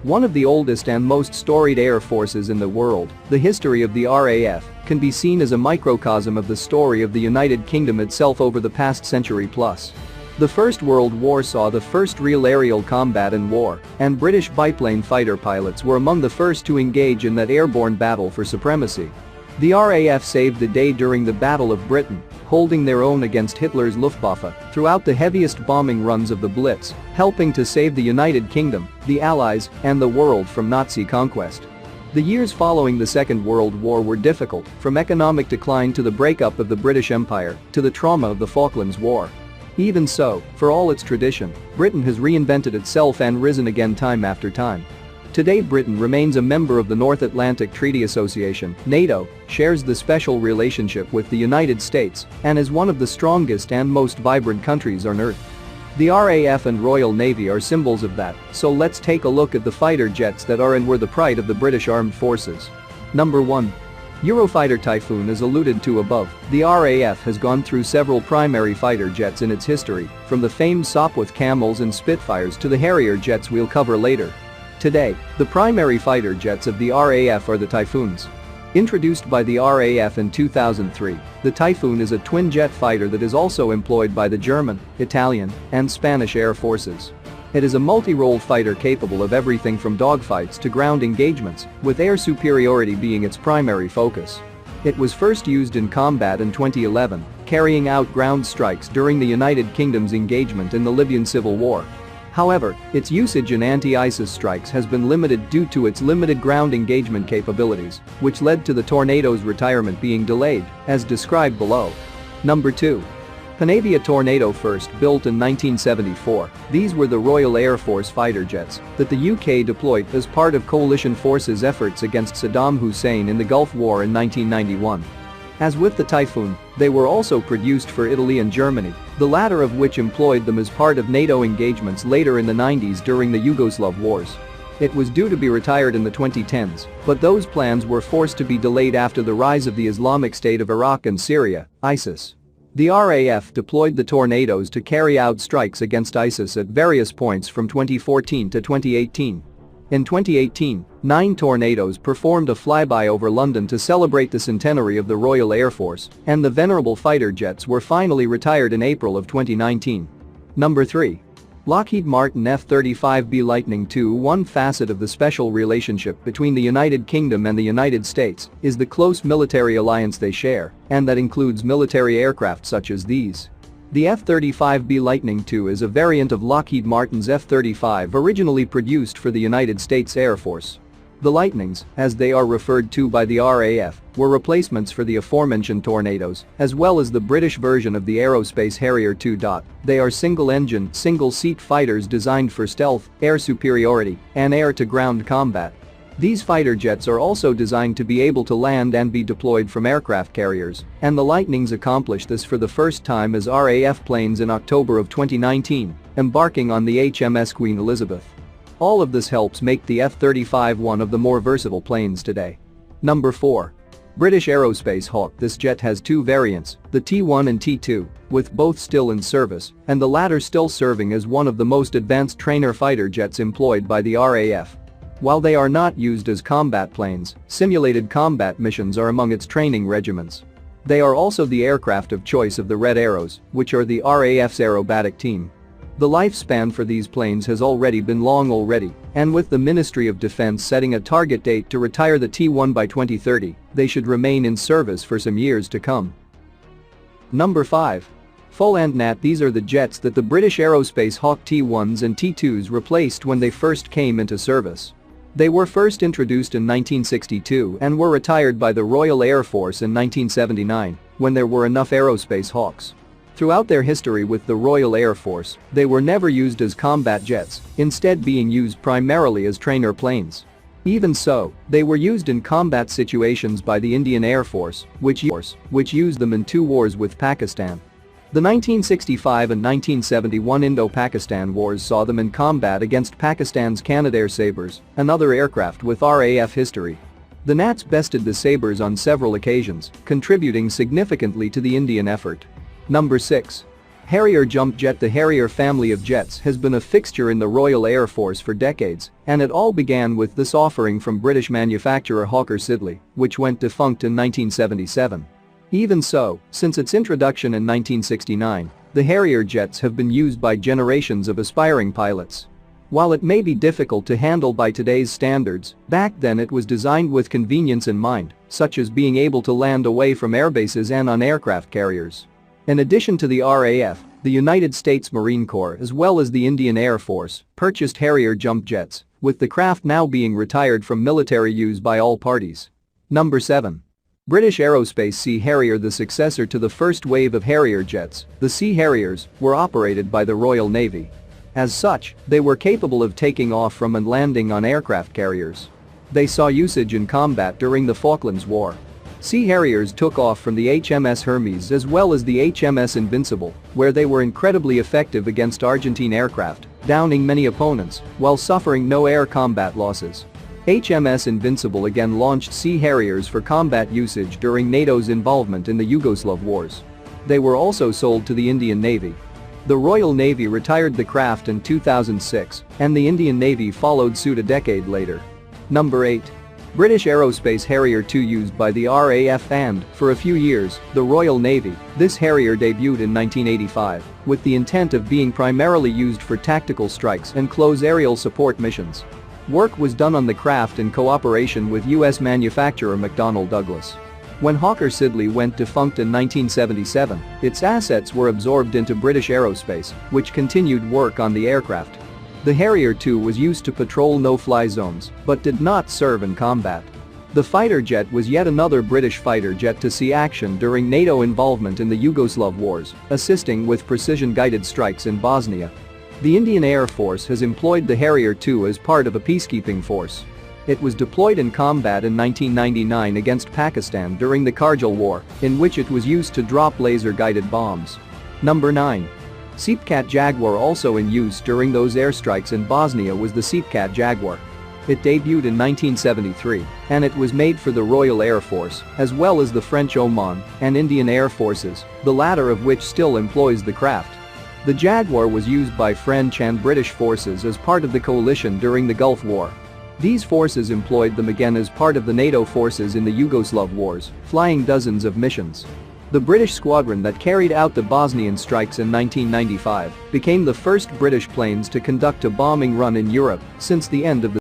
One of the oldest and most storied air forces in the world, the history of the RAF can be seen as a microcosm of the story of the United Kingdom itself over the past century plus. The First World War saw the first real aerial combat in war, and British biplane fighter pilots were among the first to engage in that airborne battle for supremacy. The RAF saved the day during the Battle of Britain, holding their own against Hitler's Luftwaffe throughout the heaviest bombing runs of the Blitz, helping to save the United Kingdom, the Allies, and the world from Nazi conquest. The years following the Second World War were difficult, from economic decline to the breakup of the British Empire to the trauma of the Falklands War. Even so, for all its tradition, Britain has reinvented itself and risen again time after time. Today Britain remains a member of the North Atlantic Treaty Association, NATO, shares the special relationship with the United States, and is one of the strongest and most vibrant countries on Earth. The RAF and Royal Navy are symbols of that, so let's take a look at the fighter jets that are and were the pride of the British Armed Forces. Number 1. Eurofighter Typhoon. As alluded to above, the RAF has gone through several primary fighter jets in its history, from the famed Sopwith Camels and Spitfires to the Harrier jets we'll cover later. Today, the primary fighter jets of the RAF are the Typhoons. Introduced by the RAF in 2003, the Typhoon is a twin-jet fighter that is also employed by the German, Italian, and Spanish air forces. It is a multi-role fighter capable of everything from dogfights to ground engagements, with air superiority being its primary focus. It was first used in combat in 2011, carrying out ground strikes during the United Kingdom's engagement in the Libyan civil war. However, its usage in anti-ISIS strikes has been limited due to its limited ground engagement capabilities, which led to the Tornado's retirement being delayed, as described below. Number 2. Panavia Tornado. First built in 1974, these were the Royal Air Force fighter jets that the UK deployed as part of coalition forces' efforts against Saddam Hussein in the Gulf War in 1991. As with the Typhoon, they were also produced for Italy and Germany, the latter of which employed them as part of NATO engagements later in the 90s during the Yugoslav wars. It was due to be retired in the 2010s, but those plans were forced to be delayed after the rise of the Islamic State of Iraq and Syria, ISIS. The RAF deployed the Tornadoes to carry out strikes against ISIS at various points from 2014 to 2018. In 2018, 9 Tornadoes performed a flyby over London to celebrate the centenary of the Royal Air Force, and the venerable fighter jets were finally retired in April of 2019. Number 3. Lockheed Martin F-35B Lightning II. One facet of the special relationship between the United Kingdom and the United States is the close military alliance they share, and that includes military aircraft such as these. The F-35B Lightning II is a variant of Lockheed Martin's F-35 originally produced for the United States Air Force. The Lightnings, as they are referred to by the RAF, were replacements for the aforementioned Tornadoes, as well as the British version of the Aerospace Harrier II. They are single-engine, single-seat fighters designed for stealth, air superiority, and air-to-ground combat. These fighter jets are also designed to be able to land and be deployed from aircraft carriers, and the Lightnings accomplished this for the first time as RAF planes in October of 2019, embarking on the HMS Queen Elizabeth. All of this helps make the F-35 one of the more versatile planes today. Number 4. British Aerospace Hawk. This jet has 2 variants, the T1 and T2, with both still in service, and the latter still serving as one of the most advanced trainer fighter jets employed by the RAF. While they are not used as combat planes, simulated combat missions are among its training regiments. They are also the aircraft of choice of the Red Arrows, which are the RAF's aerobatic team. The lifespan for these planes has already been long already, and with the Ministry of Defense setting a target date to retire the T1 by 2030, they should remain in service for some years to come. Number 5. Full and Nat. These are the jets that the British Aerospace Hawk T1s and T2s replaced when they first came into service. They were first introduced in 1962 and were retired by the Royal Air Force in 1979, when there were enough Aerospace Hawks. Throughout their history with the Royal Air Force, they were never used as combat jets, instead being used primarily as trainer planes. Even so, they were used in combat situations by the Indian Air Force, which used them in 2 wars with Pakistan. The 1965 and 1971 Indo-Pakistan wars saw them in combat against Pakistan's Canadair Sabres, another aircraft with RAF history. The Nats bested the Sabres on several occasions, contributing significantly to the Indian effort. Number 6. Harrier jump jet. The Harrier family of jets has been a fixture in the Royal Air Force for decades, and it all began with this offering from British manufacturer Hawker Siddeley, which went defunct in 1977. Even so, since its introduction in 1969, the Harrier jets have been used by generations of aspiring pilots. While it may be difficult to handle by today's standards, back then it was designed with convenience in mind, such as being able to land away from airbases and on aircraft carriers. In addition to the RAF, the United States Marine Corps as well as the Indian Air Force purchased Harrier jump jets, with the craft now being retired from military use by all parties. Number 7. British Aerospace Sea Harrier. The successor to the first wave of Harrier jets, the Sea Harriers were operated by the Royal Navy. As such, they were capable of taking off from and landing on aircraft carriers. They saw usage in combat during the Falklands War. Sea Harriers took off from the HMS Hermes as well as the HMS Invincible, where they were incredibly effective against Argentine aircraft, downing many opponents while suffering no air combat losses. HMS Invincible again launched Sea Harriers for combat usage during NATO's involvement in the Yugoslav wars. They were also sold to the Indian Navy. The Royal Navy retired the craft in 2006, and the Indian Navy followed suit a decade later. Number 8. British Aerospace Harrier 2 used by the RAF and, for a few years, the Royal Navy. This Harrier debuted in 1985, with the intent of being primarily used for tactical strikes and close aerial support missions. Work was done on the craft in cooperation with U.S. manufacturer McDonnell Douglas. When Hawker Siddeley went defunct in 1977, its assets were absorbed into British Aerospace, which continued work on the aircraft. The Harrier 2 was used to patrol no-fly zones, but did not serve in combat. The fighter jet was yet another British fighter jet to see action during NATO involvement in the Yugoslav wars, assisting with precision-guided strikes in Bosnia. The Indian Air Force has employed the Harrier 2 as part of a peacekeeping force. It was deployed in combat in 1999 against Pakistan during the Kargil War, in which it was used to drop laser-guided bombs. Number 9. Seepcat Jaguar. Also in use during those airstrikes in Bosnia was the Seepcat Jaguar. It debuted in 1973, and it was made for the Royal Air Force, as well as the French Oman and Indian Air Forces, the latter of which still employs the craft. The Jaguar was used by French and British forces as part of the coalition during the Gulf War. These forces employed them again as part of the NATO forces in the Yugoslav wars, flying dozens of missions. The British squadron that carried out the Bosnian strikes in 1995 became the first British planes to conduct a bombing run in Europe since the end of the